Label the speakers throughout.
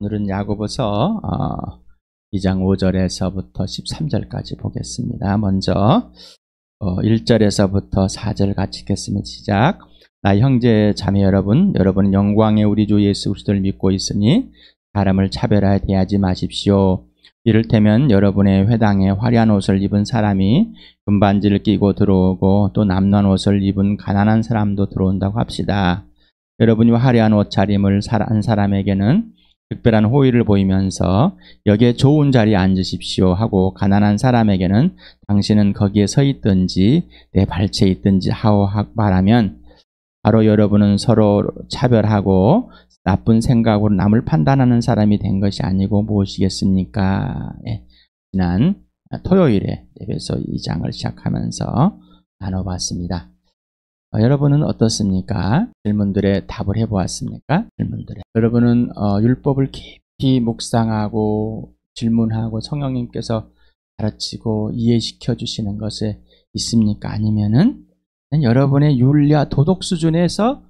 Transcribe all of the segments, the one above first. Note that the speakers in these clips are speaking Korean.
Speaker 1: 오늘은 야고보서 2장 5절에서부터 13절까지 보겠습니다. 먼저 1절에서부터 4절 같이 읽겠습니다. 시작. 나 형제 자매 여러분, 여러분은 영광의 우리 주 예수 그리스도를 믿고 있으니 사람을 차별하여 대하지 마십시오. 이를테면 여러분의 회당에 화려한 옷을 입은 사람이 금반지를 끼고 들어오고 또 남는 옷을 입은 가난한 사람도 들어온다고 합시다. 여러분이 화려한 옷차림을 한 사람에게는 특별한 호의를 보이면서 여기에 좋은 자리에 앉으십시오 하고 가난한 사람에게는 당신은 거기에 서 있든지 내 발치에 있든지 하고 말하면 바로 여러분은 서로 차별하고 나쁜 생각으로 남을 판단하는 사람이 된 것이 아니고 무엇이겠습니까? 지난 토요일에 에베소 2장을 시작하면서 나눠봤습니다. 여러분은 어떻습니까? 질문들에 답을 해보았습니까? 질문들에. 여러분은 율법을 깊이 묵상하고 질문하고 성령님께서 가르치고 이해시켜 주시는 것에 있습니까? 아니면은 여러분의 윤리와 도덕 수준에서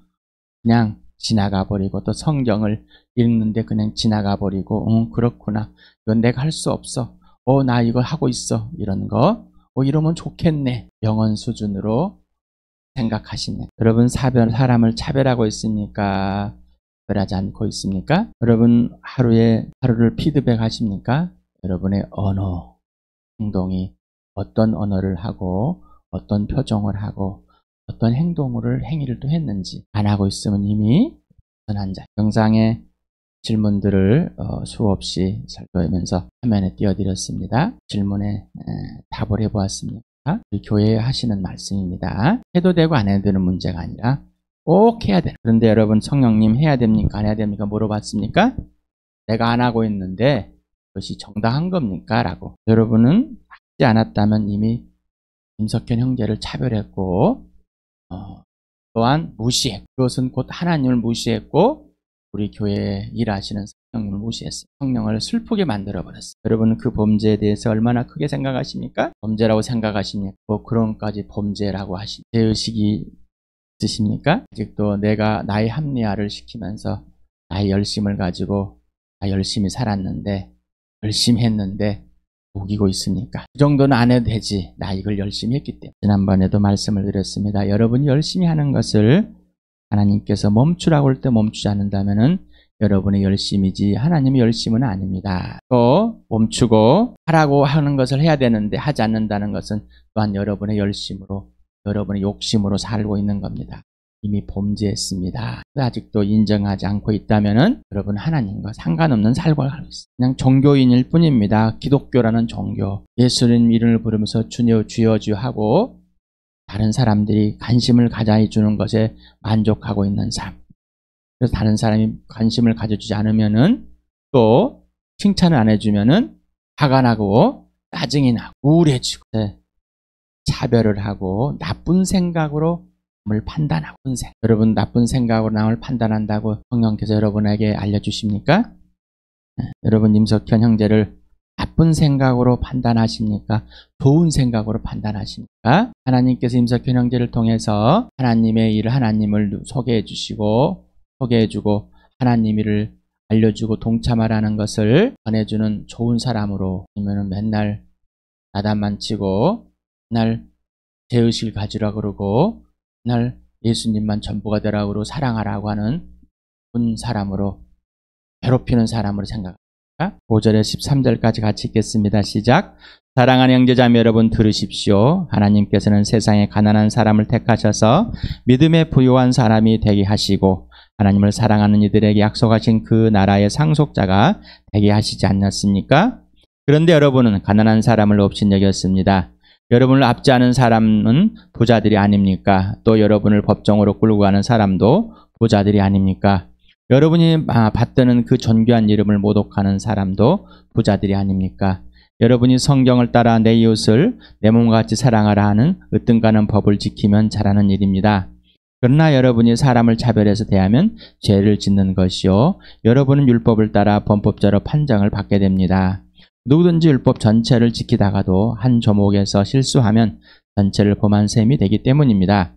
Speaker 1: 그냥 지나가 버리고 또 성경을 읽는데 그냥 지나가 버리고 그렇구나. 이건 내가 할 수 없어. 나 이거 하고 있어. 이런 거. 이러면 좋겠네. 영혼 수준으로 생각하십니까? 여러분 사람을 차별하고 있습니까? 차별하지 않고 있습니까? 여러분 하루를 피드백 하십니까? 여러분의 언어, 행동이 어떤 언어를 하고 어떤 표정을 하고 어떤 행위를 또 했는지 안 하고 있으면 이미 선한 자. 영상의 질문들을 수없이 살펴보면서 화면에 띄워드렸습니다. 질문에 답을 해보았습니다. 우리 교회에 하시는 말씀입니다. 해도 되고 안 해도 되는 문제가 아니라 꼭 해야 되는. 그런데 여러분 성령님 해야 됩니까? 안 해야 됩니까? 물어봤습니까? 내가 안 하고 있는데 그것이 정당한 겁니까? 라고. 여러분은 하지 않았다면 이미 임석현 형제를 차별했고 또한 무시했고 그것은 곧 하나님을 무시했고 우리 교회에 일하시는 성령님을 무시했어요. 성령을 슬프게 만들어버렸어요. 여러분은 그 범죄에 대해서 얼마나 크게 생각하십니까? 범죄라고 생각하십니까? 그런 것까지 범죄라고 하십니까? 죄의식이 있으십니까? 아직도 내가 나의 합리화를 시키면서 나의 열심을 가지고 나 열심히 살았는데 열심히 했는데 우기고 있습니까? 그 정도는 안 해도 되지. 나 이걸 열심히 했기 때문에. 지난번에도 말씀을 드렸습니다. 여러분이 열심히 하는 것을 하나님께서 멈추라고 할 때 멈추지 않는다면은 여러분의 열심이지 하나님의 열심은 아닙니다. 또 멈추고 하라고 하는 것을 해야 되는데 하지 않는다는 것은 또한 여러분의 열심으로 여러분의 욕심으로 살고 있는 겁니다. 이미 범죄했습니다. 아직도 인정하지 않고 있다면은 여러분 하나님과 상관없는 삶을 살고 있어요. 그냥 종교인일 뿐입니다. 기독교라는 종교. 예수님 이름을 부르면서 주여 하고 다른 사람들이 관심을 가져주는 것에 만족하고 있는 삶. 그래서 다른 사람이 관심을 가져주지 않으면은 또 칭찬을 안 해주면은 화가 나고 짜증이 나고 우울해지고 차별을 하고 나쁜 생각으로 남을 판단하고 여러분 나쁜 생각으로 남을 판단한다고 성령께서 여러분에게 알려주십니까? 여러분 임석현 형제를 나쁜 생각으로 판단하십니까? 좋은 생각으로 판단하십니까? 하나님께서 임석현 형제를 통해서 하나님의 일을 하나님을 소개해 주시고 소개해주고 하나님 일을 알려주고 동참하라는 것을 전해주는 좋은 사람으로 아니면 맨날 나단만 치고 맨날 죄의식을 가지라 그러고 맨날 예수님만 전부가 되라고 그러고 사랑하라고 하는 좋은 사람으로 괴롭히는 사람으로 생각합니다. 5절에 13절까지 같이 읽겠습니다. 시작. 사랑하는 형제자매 여러분 들으십시오. 하나님께서는 세상에 가난한 사람을 택하셔서 믿음에 부유한 사람이 되게 하시고 하나님을 사랑하는 이들에게 약속하신 그 나라의 상속자가 되게 하시지 않았습니까? 그런데 여러분은 가난한 사람을 없인 여겼습니다. 여러분을 앞지 않은 사람은 부자들이 아닙니까? 또 여러분을 법정으로 끌고 가는 사람도 부자들이 아닙니까? 여러분이 받드는 그 존귀한 이름을 모독하는 사람도 부자들이 아닙니까? 여러분이 성경을 따라 내 이웃을 내 몸과 같이 사랑하라 하는 으뜸가는 법을 지키면 잘하는 일입니다. 그러나 여러분이 사람을 차별해서 대하면 죄를 짓는 것이요 여러분은 율법을 따라 범법자로 판정을 받게 됩니다. 누구든지 율법 전체를 지키다가도 한 조목에서 실수하면 전체를 범한 셈이 되기 때문입니다.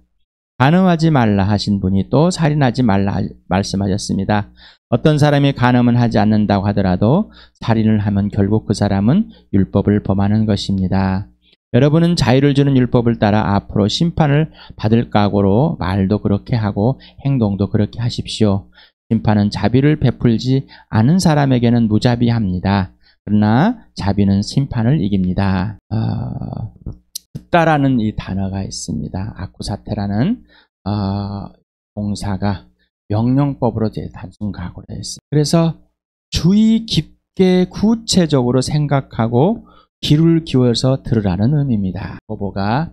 Speaker 1: 간음하지 말라 하신 분이 또 살인하지 말라 말씀하셨습니다. 어떤 사람이 간음은 하지 않는다고 하더라도 살인을 하면 결국 그 사람은 율법을 범하는 것입니다. 여러분은 자유를 주는 율법을 따라 앞으로 심판을 받을 각오로 말도 그렇게 하고 행동도 그렇게 하십시오. 심판은 자비를 베풀지 않은 사람에게는 무자비합니다. 그러나 자비는 심판을 이깁니다. 듣다라는 이 단어가 있습니다. 아쿠사테라는 동사가 명령법으로 단순 각오를 했습니다. 그래서 주의 깊게 구체적으로 생각하고 귀를 기울여서 들으라는 의미입니다. 야고보가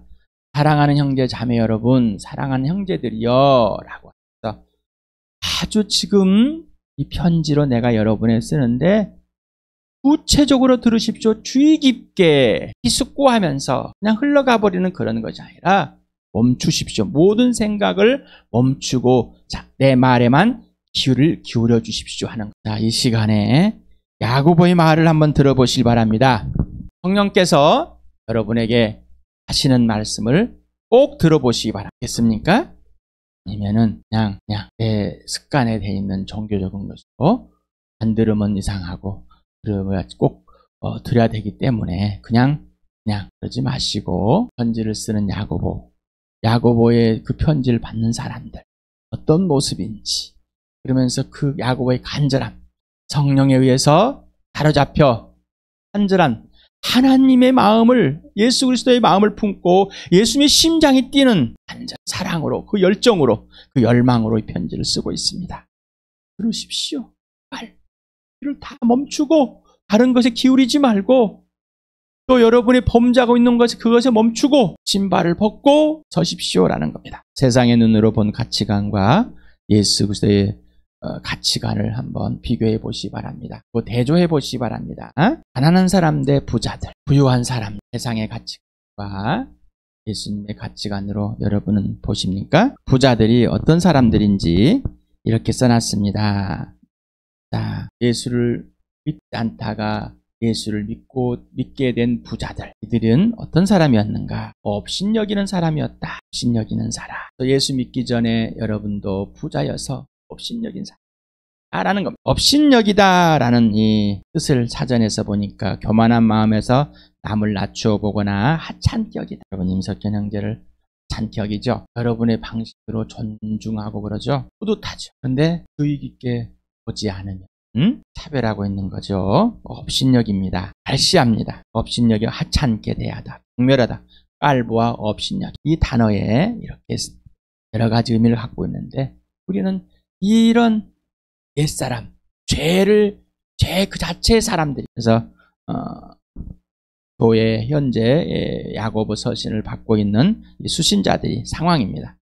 Speaker 1: 사랑하는 형제 자매 여러분, 사랑하는 형제들이요 라고 해서 아주 지금 이 편지로 내가 여러분에 쓰는데 구체적으로 들으십시오. 주의 깊게 기숙고하면서 그냥 흘러가 버리는 그런 것이 아니라 멈추십시오. 모든 생각을 멈추고 내 말에만 귀를 기울여 주십시오 하는 것. 자, 이 시간에 야고보의 말을 한번 들어보시기 바랍니다. 성령께서 여러분에게 하시는 말씀을 꼭 들어보시기 바라겠습니까? 아니면은 그냥 내 습관에 돼 있는 종교적인 것으로 안 들으면 이상하고 들으면 꼭 들어야 되기 때문에 그냥 그러지 마시고 편지를 쓰는 야고보의 그 편지를 받는 사람들 어떤 모습인지 그러면서 그 야고보의 간절함 성령에 의해서 사로잡혀 간절한 하나님의 마음을 예수 그리스도의 마음을 품고 예수님의 심장이 뛰는 간절 사랑으로 그 열정으로 그 열망으로 이 편지를 쓰고 있습니다. 들으십시오. 이를 다 멈추고 다른 것에 기울이지 말고 또 여러분이 범죄하고 있는 것에 그것에 멈추고 신발을 벗고 서십시오라는 겁니다. 세상의 눈으로 본 가치관과 예수 그리스도의 가치관을 한번 비교해 보시기 바랍니다. 또 대조해 보시기 바랍니다. 가난한 사람 대 부자들, 부유한 사람, 세상의 가치관과 예수님의 가치관으로 여러분은 보십니까? 부자들이 어떤 사람들인지 이렇게 써놨습니다. 자, 예수를 믿지 않다가 예수를 믿게 된 부자들, 이들은 어떤 사람이었는가? 업신여기는 사람이었다. 업신여기는 사람. 예수 믿기 전에 여러분도 부자여서 업신여긴 사람이라는 겁니다. 업신여기다라는 이 뜻을 사전에서 보니까 교만한 마음에서 남을 낮추어 보거나 하찮게 여기다. 여러분 임석현 형제를 하찮게 여기죠. 여러분의 방식으로 존중하고 그러죠. 뿌듯하죠. 그런데 주의 깊게 보지 않으면 차별하고 있는 거죠. 업신여기입니다. 발시합니다. 업신여기 하찮게 대하다. 경멸하다. 깔보와 업신여기. 이 단어에 이렇게 여러 가지 의미를 갖고 있는데 우리는 이런 옛사람, 죄 그 자체의 사람들이 그래서 교회 현재 야고보 서신을 받고 있는 수신자들이 상황입니다.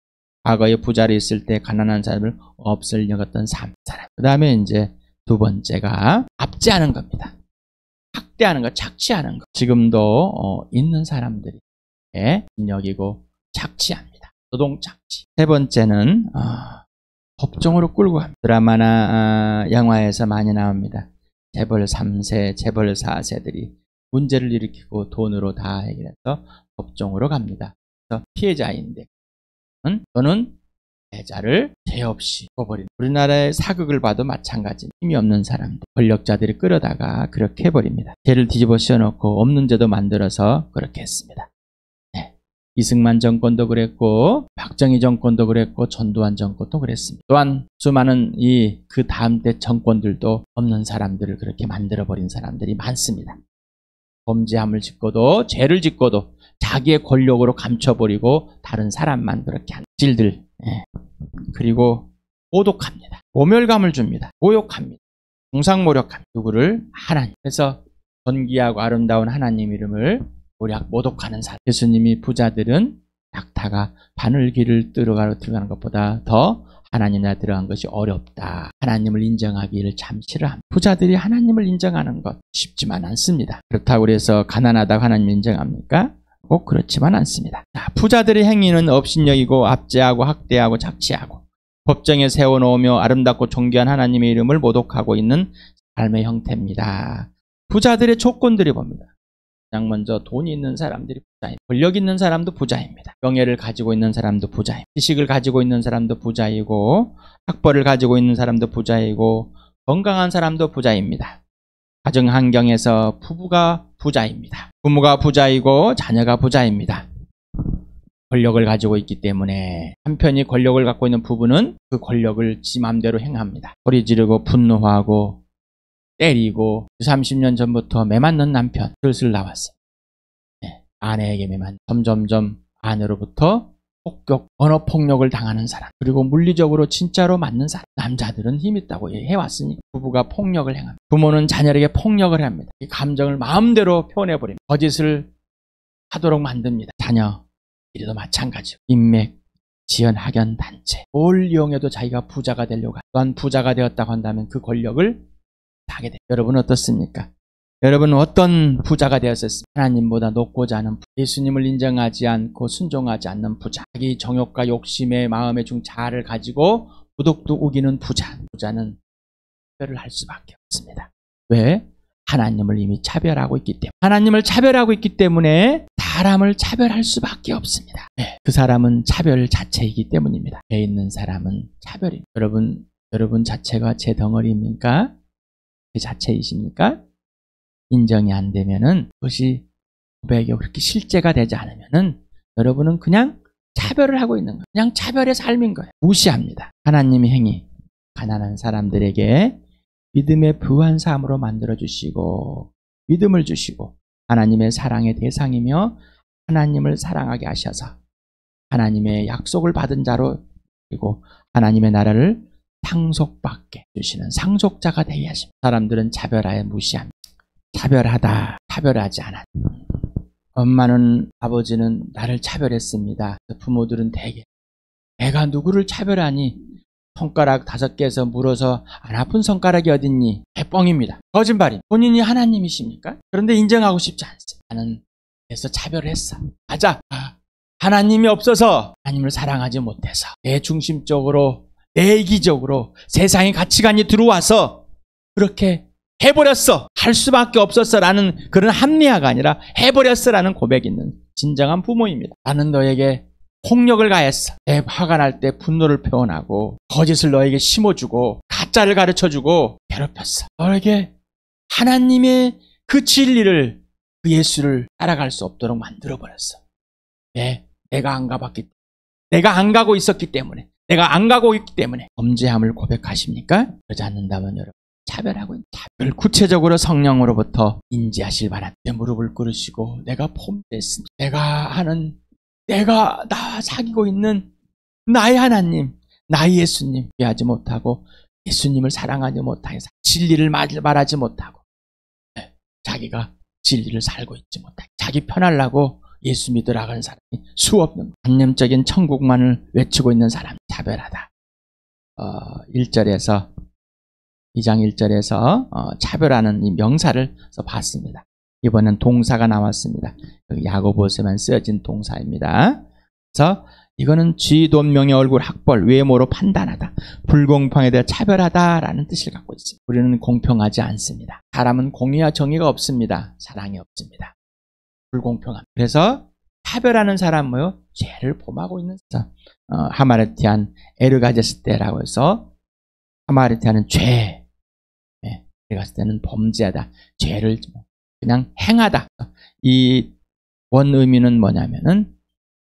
Speaker 1: 과거에 부자로 있을 때 가난한 사람을 없을 여겼던 사람. 그 다음에 이제 두 번째가 압제하는 겁니다. 학대하는 것, 착취하는 것. 지금도 있는 사람들이 여기고 착취합니다. 노동착취. 세 번째는 법정으로 끌고 갑니다. 드라마나 영화에서 많이 나옵니다. 재벌 3세, 재벌 4세들이 문제를 일으키고 돈으로 다 해결해서 법정으로 갑니다. 그래서 피해자인데 저는 피해자를 죄 없이 죽어버린 우리나라의 사극을 봐도 마찬가지. 힘이 없는 사람들, 권력자들이 끌어다가 그렇게 해버립니다. 죄를 뒤집어 씌워놓고 없는 죄도 만들어서 그렇게 했습니다. 이승만 정권도 그랬고 박정희 정권도 그랬고 전두환 정권도 그랬습니다. 또한 수많은 그 다음 때 정권들도 없는 사람들을 그렇게 만들어버린 사람들이 많습니다. 범죄함을 짓고도 죄를 짓고도 자기의 권력으로 감춰버리고 다른 사람만 그렇게 한 질들. 그리고 모독합니다. 모멸감을 줍니다. 모욕합니다. 중상모략합니다. 누구를? 하나님. 그래서 존귀하고 아름다운 하나님 이름을 모독하는 사람. 예수님이 부자들은 낙타가 바늘길을 들어가는 것보다 더 하나님 나라에 들어간 것이 어렵다. 하나님을 인정하기를 참 싫어합니다. 부자들이 하나님을 인정하는 것 쉽지만 않습니다. 그렇다고 해서 가난하다고 하나님 인정합니까? 꼭 그렇지만 않습니다. 자, 부자들의 행위는 업신여기고 압제하고 학대하고 착취하고 법정에 세워놓으며 아름답고 존귀한 하나님의 이름을 모독하고 있는 삶의 형태입니다. 부자들의 조건들이 봅니다. 가장 먼저 돈이 있는 사람들이 부자입니다. 권력 있는 사람도 부자입니다. 명예를 가지고 있는 사람도 부자입니다. 지식을 가지고 있는 사람도 부자이고, 학벌을 가지고 있는 사람도 부자이고, 건강한 사람도 부자입니다. 가정 환경에서 부부가 부자입니다. 부모가 부자이고 자녀가 부자입니다. 권력을 가지고 있기 때문에 한편이 권력을 갖고 있는 부부는 그 권력을 지 맘대로 행합니다. 소리 지르고 분노하고 때리고 30년 전부터 매맞는 남편 슬슬 나왔어요. 아내에게 매맞는 점점점 아내로부터 폭격, 언어폭력을 당하는 사람, 그리고 물리적으로 진짜로 맞는 사람. 남자들은 힘 있다고 해왔으니까 부부가 폭력을 행합니다. 부모는 자녀에게 폭력을 합니다. 이 감정을 마음대로 표현해버립니다. 거짓을 하도록 만듭니다. 자녀, 이래도 마찬가지고 인맥, 지연, 학연, 단체 뭘 이용해도 자기가 부자가 되려고 합니다. 또한 부자가 되었다고 한다면 그 권력을 하게 됩니다. 여러분 어떻습니까? 여러분은 어떤 부자가 되었습니까? 하나님보다 높고자 하는 부자, 예수님을 인정하지 않고 순종하지 않는 부자, 자기 정욕과 욕심의 마음의 중 자아를 가지고 부득도 우기는 부자. 부자는 차별을 할 수밖에 없습니다. 왜? 하나님을 이미 차별하고 있기 때문에. 하나님을 차별하고 있기 때문에 사람을 차별할 수밖에 없습니다. 그 사람은 차별 자체이기 때문입니다. 배 있는 사람은 차별입니다. 여러분 자체가 제 덩어리입니까? 그 자체이십니까? 인정이 안 되면은, 그것이 고백이 그렇게 실제가 되지 않으면은 여러분은 그냥 차별을 하고 있는 거예요. 그냥 차별의 삶인 거예요. 무시합니다. 하나님의 행위, 가난한 사람들에게 믿음의 부한 삶으로 만들어주시고 믿음을 주시고 하나님의 사랑의 대상이며 하나님을 사랑하게 하셔서 하나님의 약속을 받은 자로, 그리고 하나님의 나라를 상속받게 주시는 상속자가 되게 하십니다. 사람들은 차별하여 무시합니다. 차별하다, 차별하지 않았다. 엄마는, 아버지는 나를 차별했습니다. 부모들은 대개 내가 누구를 차별하니, 손가락 5개에서 물어서 안 아픈 손가락이 어딨니? 뻥입니다. 거짓말입니다. 본인이 하나님이십니까? 그런데 인정하고 싶지 않습니다. 나는 그래서 차별을 했어. 맞아. 하나님이 없어서 하나님을 사랑하지 못해서 내 중심적으로, 내 이기적으로 세상의 가치관이 들어와서 그렇게 해버렸어. 할 수밖에 없었어라는 그런 합리화가 아니라 해버렸어라는 고백이 있는 진정한 부모입니다. 나는 너에게 폭력을 가했어. 내 화가 날 때 분노를 표현하고 거짓을 너에게 심어주고 가짜를 가르쳐주고 괴롭혔어. 너에게 하나님의 그 진리를, 그 예수를 따라갈 수 없도록 만들어버렸어. 내가 안 가봤기 때문에, 내가 안 가고 있었기 때문에, 내가 안 가고 있기 때문에. 범죄함을 고백하십니까? 그러지 않는다면 여러분 차별하고 있는 차별. 구체적으로 성령으로부터 인지하실 바랍니다. 내 무릎을 꿇으시고 내가 범죄했습니다. 내가 나와 사귀고 있는 나의 하나님, 나의 예수님 이해하지 못하고 예수님을 사랑하지 못하고 진리를 말하지 못하고 자기가 진리를 살고 있지 못하고 자기 편하려고 예수 믿으라는 사람이 수없는 관념적인 천국만을 외치고 있는 사람, 차별하다. 2장 1절에서 차별하는 이 명사를 봤습니다. 이번엔 동사가 나왔습니다. 야고보서만 쓰여진 동사입니다. 그래서 이거는 쥐, 돈, 명예, 얼굴, 학벌, 외모로 판단하다, 불공평에 대해 차별하다라는 뜻을 갖고 있습니다. 우리는 공평하지 않습니다. 사람은 공의와 정의가 없습니다. 사랑이 없습니다. 불공평함. 그래서 차별하는 사람 뭐요? 죄를 범하고 있는 사람. 하마르티안 에르가제스테라고 해서 하마르티안은 죄, 에르가제스테는 범죄하다, 죄를 그냥 행하다. 이 원 의미는 뭐냐면은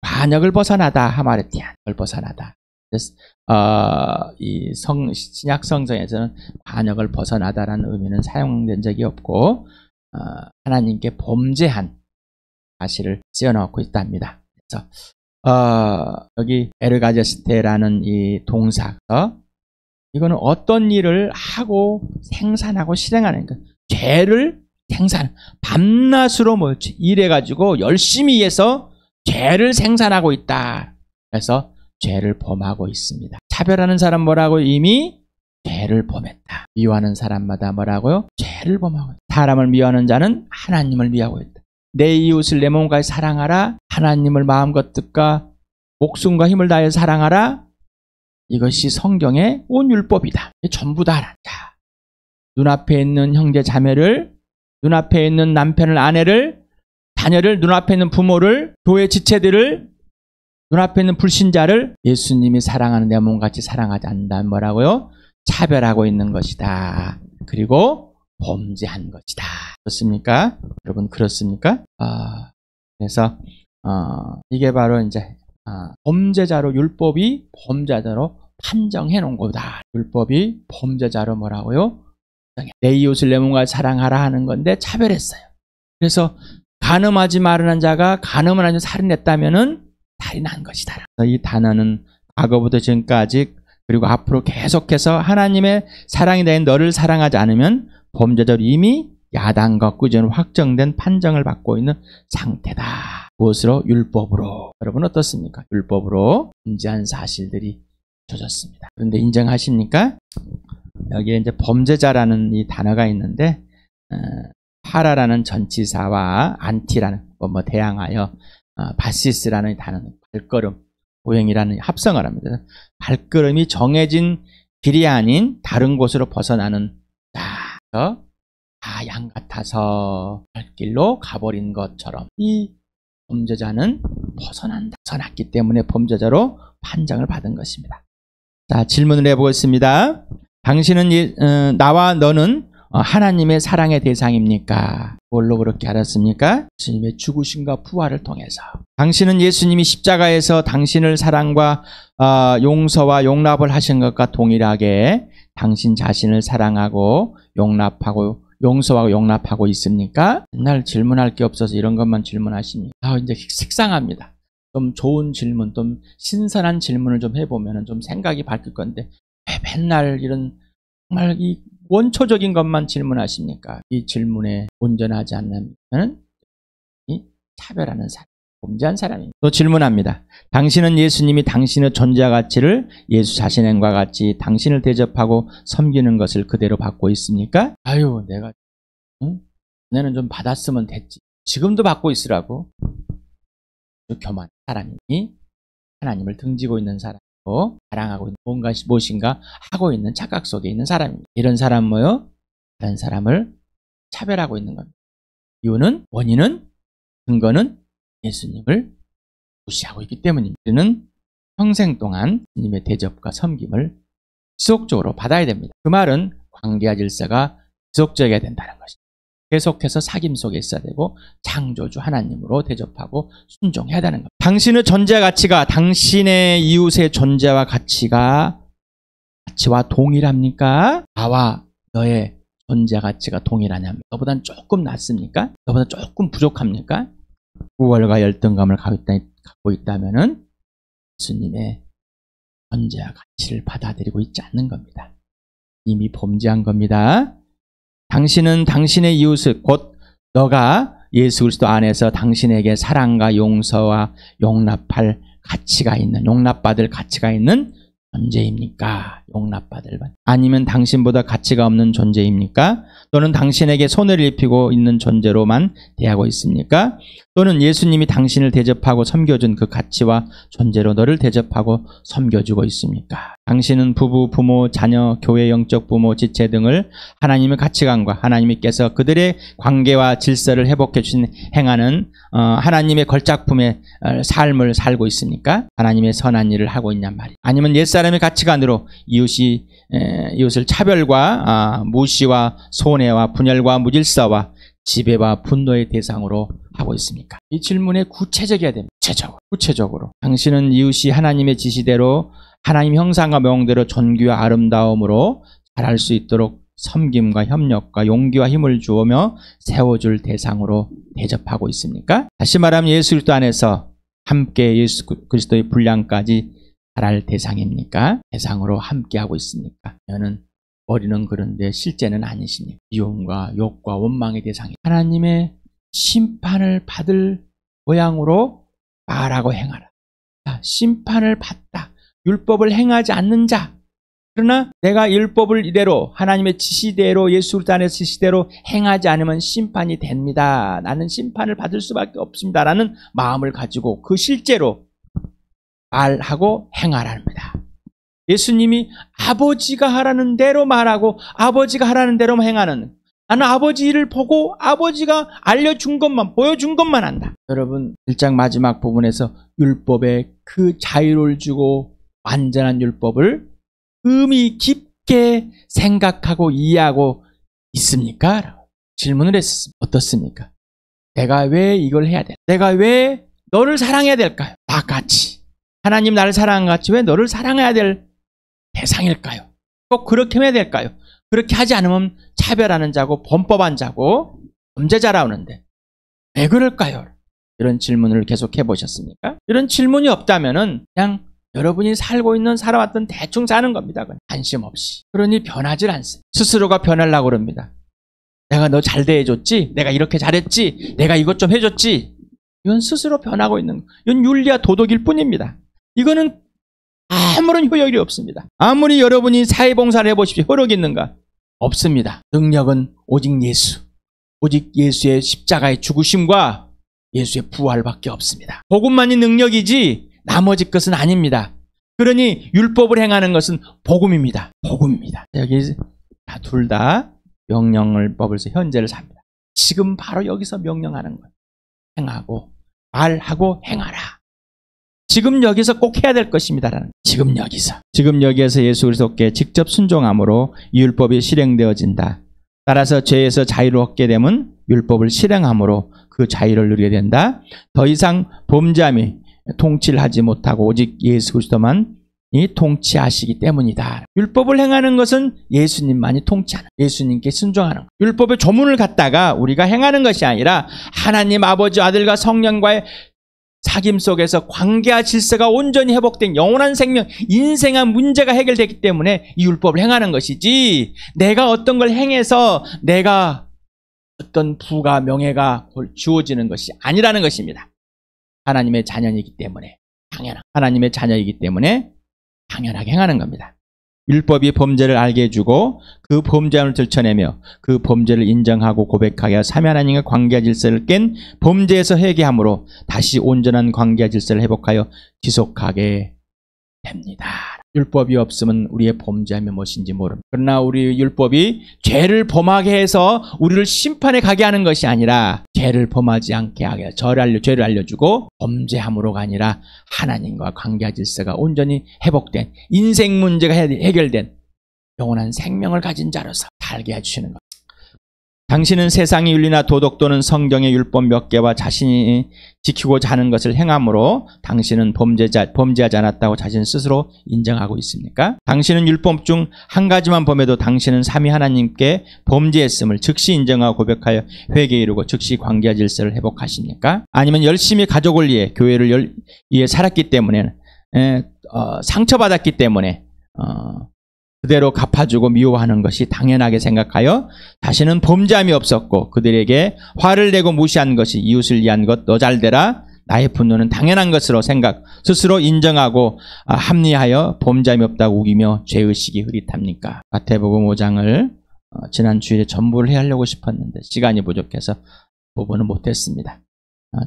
Speaker 1: 반역을 벗어나다, 하마르티안을 벗어나다. 그래서 이 신약 성경에서는 반역을 벗어나다라는 의미는 사용된 적이 없고 하나님께 범죄한 사실을 쓰여놓고 있답니다. 그래서 여기 에르가제스테라는 이 동사가 이거는 어떤 일을 하고 생산하고 실행하는 것, 죄를 생산, 밤낮으로 일해가지고 열심히 해서 죄를 생산하고 있다. 그래서 죄를 범하고 있습니다. 차별하는 사람 뭐라고? 이미 죄를 범했다. 미워하는 사람마다 뭐라고요? 죄를 범하고 있다. 사람을 미워하는 자는 하나님을 미워하고 있다. 내 이웃을 내 몸과 사랑하라. 하나님을 마음과 뜻과 목숨과 힘을 다해 사랑하라. 이것이 성경의 온 율법이다. 전부 다. 자, 눈앞에 있는 형제 자매를, 눈앞에 있는 남편을, 아내를 자녀를, 눈앞에 있는 부모를, 교회 지체들을, 눈앞에 있는 불신자를 예수님이 사랑하는 내 몸같이 사랑하지 않는다면 뭐라고요? 차별하고 있는 것이다. 그리고 범죄한 것이다. 그렇습니까? 여러분 그렇습니까? 그래서 이게 바로 이제 범죄자로, 율법이 범죄자로 판정해 놓은 거다. 율법이 범죄자로 뭐라고요? 내 이웃을 내 몸과 사랑하라 하는 건데 차별했어요. 그래서 간음하지 말라는 자가 간음을 하며 살인했다면은 살인한 것이다. 이 단어는 과거부터 지금까지 그리고 앞으로 계속해서 하나님의 사랑이 된 너를 사랑하지 않으면 범죄자로 이미 야단과 꾸준히 확정된 판정을 받고 있는 상태다. 무엇으로? 율법으로. 여러분 어떻습니까? 율법으로 범죄한 사실들이 젖었습니다. 그런데 인정하십니까? 여기에 이제 범죄자라는 이 단어가 있는데 파라라는 전치사와 안티라는 대항하여 바시스라는 단어는 발걸음, 보행이라는 합성을 합니다. 발걸음이 정해진 길이 아닌 다른 곳으로 벗어나는 양 같아서 발길로 가버린 것처럼 이 범죄자는 벗어났기 때문에 범죄자로 판정을 받은 것입니다. 자, 질문을 해보겠습니다. 당신은 나와 너는 하나님의 사랑의 대상입니까? 뭘로 그렇게 알았습니까? 예수님의 죽으심과 부활을 통해서. 당신은 예수님이 십자가에서 당신을 사랑과 용서와 용납을 하신 것과 동일하게 당신 자신을 사랑하고 용납하고 용서하고 용납하고 있습니까? 맨날 질문할 게 없어서 이런 것만 질문하시니 이제 식상합니다. 좀 좋은 질문, 좀 신선한 질문을 좀 해보면 좀 생각이 바뀔 건데 왜 맨날 이런 정말 이 원초적인 것만 질문하십니까? 이 질문에 온전하지 않는 이 차별하는 사람, 범죄한 사람입니다. 또 질문합니다. 당신은 예수님이 당신의 존재와 가치를 예수 자신과 같이 당신을 대접하고 섬기는 것을 그대로 받고 있습니까? 내가 내는 좀 받았으면 됐지. 지금도 받고 있으라고. 교만한 사람이 하나님을 등지고 있는 사람이고 자랑하고 있는 무엇인가 하고 있는 착각 속에 있는 사람입니다. 이런 사람 다른 사람을 차별하고 있는 겁니다. 이유는, 원인은, 근거는 예수님을 무시하고 있기 때문입니다. 우리는 평생 동안 주님의 대접과 섬김을 지속적으로 받아야 됩니다. 그 말은 관계와 질서가 지속적이어야 된다는 것입니다. 계속해서 사귐 속에 있어야 되고 창조주 하나님으로 대접하고 순종해야 되는 겁니다. 당신의 존재 가치가 당신의 이웃의 존재와 가치와 동일합니까? 나와 너의 존재 가치가 동일하냐면 너보다는 조금 낫습니까? 너보다 조금 부족합니까? 우월과 열등감을 갖고 있다면 예수님의 존재와 가치를 받아들이고 있지 않는 겁니다. 이미 범죄한 겁니다. 당신은 당신의 이웃을 곧 너가 예수 그리스도 안에서 당신에게 사랑과 용서와 용납받을 가치가 있는 존재입니까? 아니면 당신보다 가치가 없는 존재입니까? 또는 당신에게 손해를 입히고 있는 존재로만 대하고 있습니까? 또는 예수님이 당신을 대접하고 섬겨준 그 가치와 존재로 너를 대접하고 섬겨주고 있습니까? 당신은 부부, 부모, 자녀, 교회 영적 부모, 지체 등을 하나님의 가치관과 하나님께서 그들의 관계와 질서를 회복해 주신 행하는 하나님의 걸작품의 삶을 살고 있습니까? 하나님의 선한 일을 하고 있냔 말이에요. 아니면 옛사람의 가치관으로 이웃을 차별과 무시와 손해와 분열과 무질서와 지배와 분노의 대상으로 하고 있습니까? 이 질문에 구체적이어야 됩니다. 구체적으로. 당신은 이웃이 하나님의 지시대로 하나님 형상과 모형대로 존귀와 아름다움으로 자랄 수 있도록 섬김과 협력과 용기와 힘을 주어며 세워줄 대상으로 대접하고 있습니까? 다시 말하면 예수 그리스도 안에서 함께 예수 그리스도의 분량까지 자랄 대상입니까? 대상으로 함께하고 있습니까? 저는 머리는 그런데 실제는 아니십니까? 미움과 욕과 원망의 대상이 하나님의 심판을 받을 모양으로 말하고 행하라. 심판을 받다. 율법을 행하지 않는 자. 그러나 내가 율법을 이대로 하나님의 지시대로 예수 그리스도 안에서 지시대로 행하지 않으면 심판이 됩니다. 나는 심판을 받을 수밖에 없습니다. 라는 마음을 가지고 그 실제로 말하고 행하랍니다. 예수님이 아버지가 하라는 대로 말하고 아버지가 하라는 대로 행하는 나는 아버지 일을 보고 아버지가 알려준 것만, 보여준 것만 한다. 여러분, 1장 마지막 부분에서 율법에 그 자유를 주고 완전한 율법을 의미 깊게 생각하고 이해하고 있습니까? 질문을 했습니다. 어떻습니까? 내가 왜 이걸 해야 돼? 내가 왜 너를 사랑해야 될까요? 나같이. 하나님 나를 사랑한 같이 왜 너를 사랑해야 될 대상일까요? 꼭 그렇게 해야 될까요? 그렇게 하지 않으면 차별하는 자고 범법한 자고 범죄자라오는데 왜 그럴까요? 이런 질문을 계속 해보셨습니까? 이런 질문이 없다면은 그냥 여러분이 살아왔던 대충 사는 겁니다. 관심 없이. 그러니 변하질 않습니다. 스스로가 변하려고 그럽니다. 내가 너 잘 대해줬지? 내가 이렇게 잘했지? 내가 이것 좀 해줬지? 이건 스스로 변하고 있는, 이건 윤리와 도덕일 뿐입니다. 이거는 아무런 효력이 없습니다. 아무리 여러분이 사회봉사를 해보십시오. 효력이 있는가? 없습니다. 능력은 오직 예수. 오직 예수의 십자가의 죽으심과 예수의 부활밖에 없습니다. 복음만이 능력이지 나머지 것은 아닙니다. 그러니 율법을 행하는 것은 복음입니다. 복음입니다. 여기 둘 다 명령을 법을서 현재를 삽니다. 지금 바로 여기서 명령하는 거예요. 행하고 말하고 행하라. 지금 여기서 꼭 해야 될 것입니다라는. 지금 여기에서 예수 그리스도께 직접 순종함으로 이 율법이 실행되어진다. 따라서 죄에서 자유를 얻게 되면 율법을 실행함으로 그 자유를 누리게 된다. 더 이상 범죄함이 통치를 하지 못하고 오직 예수 그리스도만 이 통치하시기 때문이다. 율법을 행하는 것은 예수님만이 통치하는, 예수님께 순종하는 것. 율법의 조문을 갖다가 우리가 행하는 것이 아니라 하나님 아버지 아들과 성령과의 사귐 속에서 관계와 질서가 온전히 회복된 영원한 생명, 인생의 문제가 해결되기 때문에 이 율법을 행하는 것이지, 내가 어떤 걸 행해서 내가 어떤 부가 명예가 주어지는 것이 아니라는 것입니다. 하나님의 자녀이기 때문에 하나님의 자녀이기 때문에 당연하게 행하는 겁니다. 율법이 범죄를 알게 해주고 그 범죄함을 들춰내며 그 범죄를 인정하고 고백하게 하여 삼위 하나님과 관계와 질서를 깬 범죄에서 회개함으로 다시 온전한 관계와 질서를 회복하여 지속하게 됩니다. 율법이 없으면 우리의 범죄함이 무엇인지 모릅니다. 그러나 우리 율법이 죄를 범하게 해서 우리를 심판에 가게 하는 것이 아니라 죄를 범하지 않게 하게 죄를 알려주고 범죄함으로가 아니라 하나님과 관계와 질서가 온전히 회복된 인생 문제가 해결된 영원한 생명을 가진 자로서 살게 해주시는 것. 당신은 세상의 윤리나 도덕 또는 성경의 율법 몇 개와 자신이 지키고자 하는 것을 행함으로 당신은 범죄하지 않았다고 자신 스스로 인정하고 있습니까? 당신은 율법 중 한 가지만 범해도 당신은 삼위 하나님께 범죄했음을 즉시 인정하고 고백하여 회개에 이르고 즉시 관계와 질서를 회복하십니까? 아니면 열심히 가족을 위해 교회를 위해 살았기 때문에 상처받았기 때문에 그대로 갚아주고 미워하는 것이 당연하게 생각하여 자신은 범죄함이 없었고 그들에게 화를 내고 무시한 것이 이웃을 위한 것 너 잘되라 나의 분노는 당연한 것으로 스스로 인정하고 합리하여 범죄함이 없다고 우기며 죄의식이 흐릿합니까? 마태복음 5장을 지난 주일에 전부를 하려고 싶었는데 시간이 부족해서 부분은 못했습니다.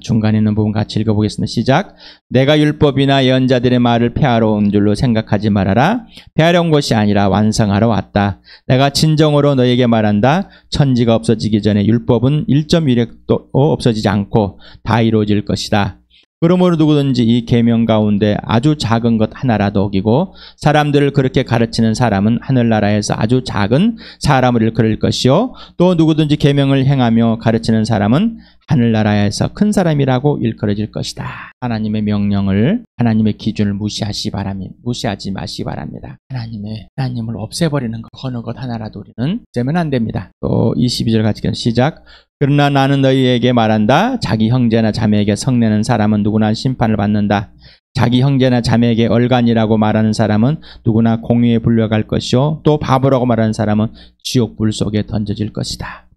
Speaker 1: 중간에 있는 부분 같이 읽어보겠습니다. 시작. 내가 율법이나 예언자들의 말을 폐하러 온 줄로 생각하지 말아라. 폐하러 온 것이 아니라 완성하러 왔다. 내가 진정으로 너에게 말한다. 천지가 없어지기 전에 율법은 1.1획도 없어지지 않고 다 이루어질 것이다. 그러므로 누구든지 이 계명 가운데 아주 작은 것 하나라도 어기고 사람들을 그렇게 가르치는 사람은 하늘나라에서 아주 작은 사람을 일컬을 것이요 또 누구든지 계명을 행하며 가르치는 사람은 하늘나라에서 큰 사람이라고 일컬어질 것이다. 하나님의 명령을, 하나님의 기준을 무시하지 마시기 바랍니다. 하나님을 없애버리는 것, 어느 것 하나라도 우리는 없애면 안 됩니다. 또 22절 같이 시작. 그러나 나는 너희에게 말한다. 자기 형제나 자매에게 성내는 사람은 누구나 심판을 받는다. 자기 형제나 자매에게 얼간이라고 말하는 사람은 누구나 공의에 불려갈 것이요 또 바보라고 말하는 사람은 지옥 불 속에 던져질 것이다.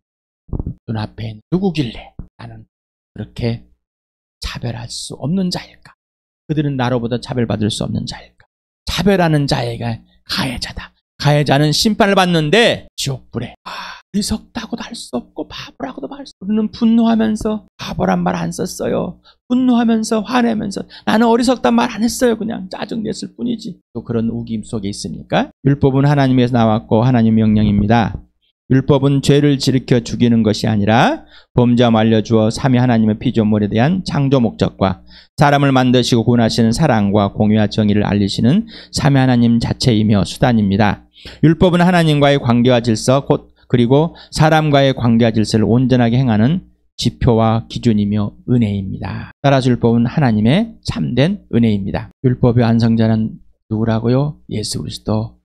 Speaker 1: 눈앞에 누구길래 나는 그렇게 차별할 수 없는 자일까? 그들은 나로보다 차별받을 수 없는 자일까? 차별하는 자에게 가해자다. 가해자는 심판을 받는데 지옥불에 어리석다고도 할 수 없고 바보라고도 할 수 없고 우리는 분노하면서 바보란 말 안 썼어요. 분노하면서 화내면서 나는 어리석단 말 안 했어요. 그냥 짜증냈을 뿐이지. 또 그런 우김 속에 있습니까? 율법은 하나님에서 나왔고 하나님 명령입니다. 율법은 죄를 일으켜 죽이는 것이 아니라 범죄함 알려주어 삼위 하나님의 피조물에 대한 창조 목적과 사람을 만드시고 구원하시는 사랑과 공의와 정의를 알리시는 삼위 하나님 자체이며 수단입니다. 율법은 하나님과의 관계와 질서 그리고 사람과의 관계와 질서를 온전하게 행하는 지표와 기준이며 은혜입니다. 따라서 율법은 하나님의 참된 은혜입니다. 율법의 완성자는 누구라고요? 예수 그리스도.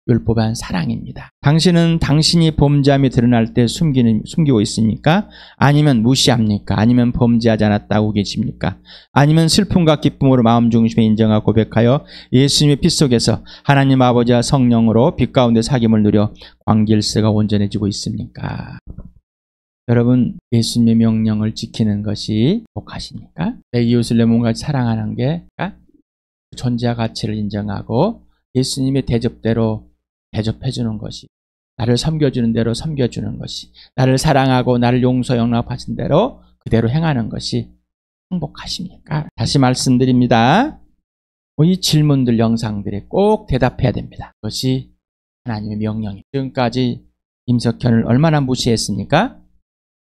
Speaker 1: 율법의 한 사랑입니다. 당신은 당신이 범죄함이 드러날 때 숨기고 있습니까? 아니면 무시합니까? 아니면 범죄하지 않았다고 계십니까? 아니면 슬픔과 기쁨으로 마음 중심에 인정하고 고백하여 예수님의 피 속에서 하나님 아버지와 성령으로 빛 가운데 사귐을 누려 관계일세가 온전해지고 있습니까? 여러분, 예수님의 명령을 지키는 것이 복하십니까? 내 이웃을 내 몸같이 사랑하는 게 존재와 가치를 인정하고 예수님의 대접대로 대접해주는 것이, 나를 섬겨주는 대로 섬겨주는 것이, 나를 사랑하고 나를 용서 용납하신 대로 그대로 행하는 것이 행복하십니까? 다시 말씀드립니다. 이 질문들, 영상들에 꼭 대답해야 됩니다. 그것이 하나님의 명령입니다. 지금까지 임석현을 얼마나 무시했습니까?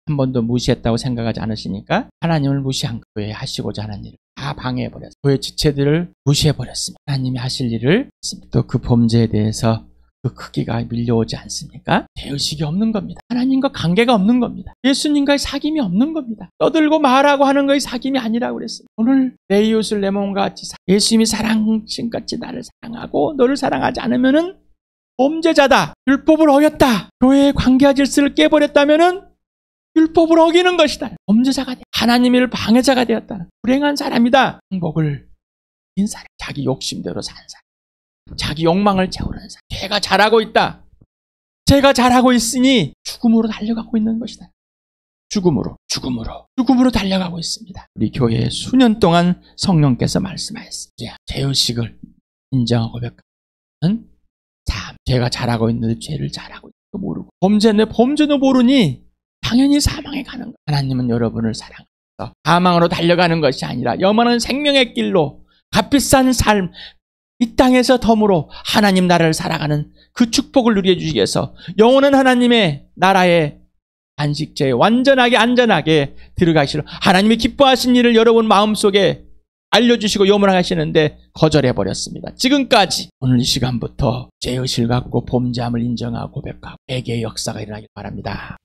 Speaker 1: 한 번도 무시했다고 생각하지 않으십니까? 하나님을 무시한 거예요. 하시고자 하는 일을 다 방해해버렸어요. 그의 지체들을 무시해버렸습니다. 하나님이 하실 일을 했습니다. 또 그 범죄에 대해서 그 크기가 밀려오지 않습니까? 대의식이 없는 겁니다. 하나님과 관계가 없는 겁니다. 예수님과의 사귐이 없는 겁니다. 떠들고 말하고 하는 것이 사귐이 아니라고 그랬어요. 오늘 내 이웃을 내 몸같이 예수님이 사랑신같이 나를 사랑하고 너를 사랑하지 않으면은 범죄자다. 율법을 어겼다. 교회의 관계와 질서를 깨버렸다면은 율법을 어기는 것이다. 범죄자가 되었다. 하나님의 일 방해자가 되었다. 불행한 사람이다. 행복을 잃은 사람, 자기 욕심대로 산 사람, 자기 욕망을 채우는 사람. 죄가 잘하고 있다. 죄가 잘하고 있으니 죽음으로 달려가고 있는 것이다. 죽음으로 달려가고 있습니다. 우리 교회에 수년 동안 성령께서 말씀하셨습니다. 죄의식을 인정하고 고백하는 삶. 죄가 잘하고 있는데 죄를 잘하고 있는 모르고 범죄도 모르니 당연히 사망에 가는 거예요. 하나님은 여러분을 사랑해서 사망으로 달려가는 것이 아니라 영원한 생명의 길로 값비싼 삶, 이 땅에서 덤으로 하나님 나라를 살아가는 그 축복을 누리게 해주시기 위해서 영원한 하나님의 나라의 안식처에 완전하게 안전하게 들어가시려 하나님이 기뻐하신 일을 여러분 마음속에 알려주시고 요문하시는데 거절해버렸습니다. 지금까지 오늘 이 시간부터 죄의식을 갖고 범죄함을 인정하고 고백하고 회개의 역사가 일어나길 바랍니다.